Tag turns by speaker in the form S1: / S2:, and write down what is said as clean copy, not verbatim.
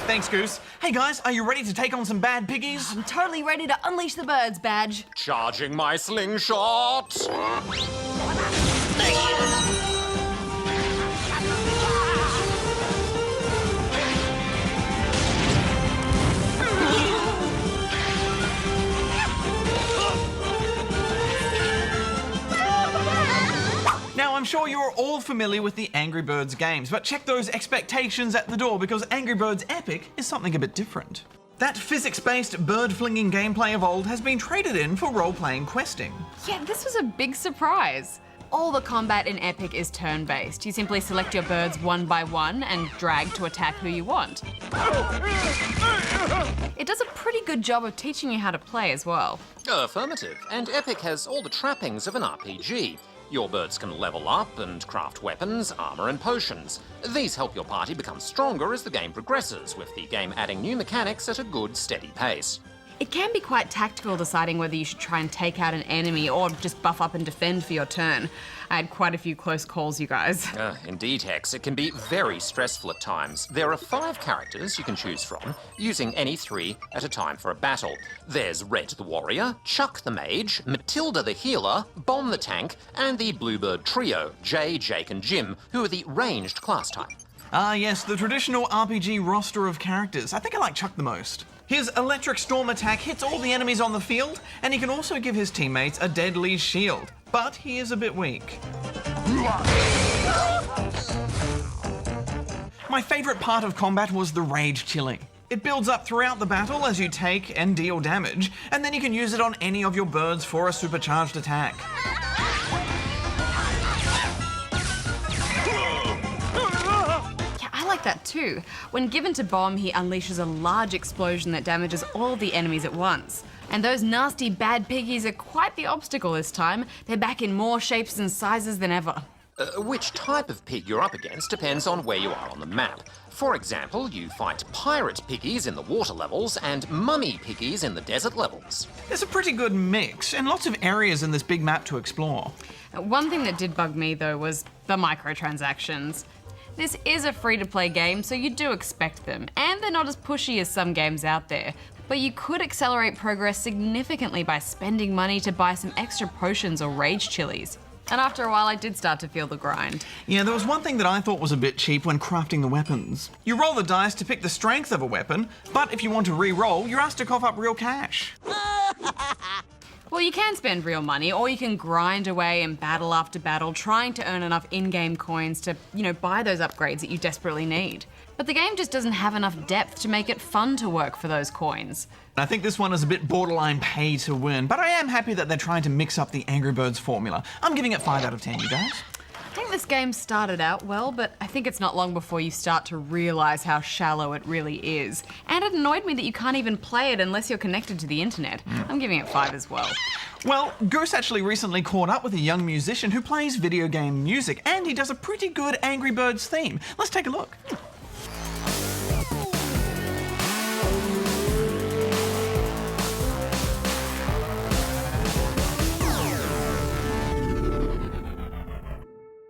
S1: Thanks, Goose. Hey guys, are you ready to take on some bad piggies?
S2: I'm totally ready to unleash the birds, Badge.
S3: Charging my slingshot!
S1: Now, I'm sure you're all familiar with the Angry Birds games, but check those expectations at the door because Angry Birds Epic is something a bit different. That physics-based bird-flinging gameplay of old has been traded in for role-playing questing.
S2: Yeah, this was a big surprise. All the combat in Epic is turn-based. You simply select your birds one by one and drag to attack who you want. It does a pretty good job of teaching you how to play as well.
S3: Affirmative. And Epic has all the trappings of an RPG. Your birds can level up and craft weapons, armor and potions. These help your party become stronger as the game progresses, with the game adding new mechanics at a good, steady pace.
S2: It can be quite tactical deciding whether you should try and take out an enemy or just buff up and defend for your turn. I had quite a few close calls, you guys.
S3: Indeed, Hex. It can be very stressful at times. There are 5 characters you can choose from, using any 3 at a time for a battle. There's Red the Warrior, Chuck the Mage, Matilda the Healer, Bomb the Tank, and the Bluebird Trio, Jay, Jake and Jim, who are the ranged class type.
S1: Ah yes, the traditional RPG roster of characters. I think I like Chuck the most. His electric storm attack hits all the enemies on the field, and he can also give his teammates a deadly shield. But he is a bit weak. My favourite part of combat was the rage chilling. It builds up throughout the battle as you take and deal damage, and then you can use it on any of your birds for a supercharged attack.
S2: I like that too. When given to Bomb, he unleashes a large explosion that damages all the enemies at once. And those nasty bad piggies are quite the obstacle this time. They're back in more shapes and sizes than ever.
S3: Which type of pig you're up against depends on where you are on the map. For example, you fight pirate piggies in the water levels and mummy piggies in the desert levels.
S1: There's a pretty good mix and lots of areas in this big map to explore.
S2: One thing that did bug me though was the microtransactions. This is a free-to-play game, so you do expect them, and they're not as pushy as some games out there. But you could accelerate progress significantly by spending money to buy some extra potions or rage chilies. And after a while, I did start to feel the grind.
S1: Yeah, there was one thing that I thought was a bit cheap when crafting the weapons. You roll the dice to pick the strength of a weapon, but if you want to re-roll, you're asked to cough up real cash.
S2: Well, you can spend real money, or you can grind away in battle after battle, trying to earn enough in-game coins to, buy those upgrades that you desperately need. But the game just doesn't have enough depth to make it fun to work for those coins.
S1: I think this one is a bit borderline pay to win, but I am happy that they're trying to mix up the Angry Birds formula. I'm giving it 5 out of 10, you guys.
S2: I think this game started out well, but I think it's not long before you start to realise how shallow it really is. And it annoyed me that you can't even play it unless you're connected to the internet. I'm giving it 5 as well.
S1: Well, Goose actually recently caught up with a young musician who plays video game music, and he does a pretty good Angry Birds theme. Let's take a look.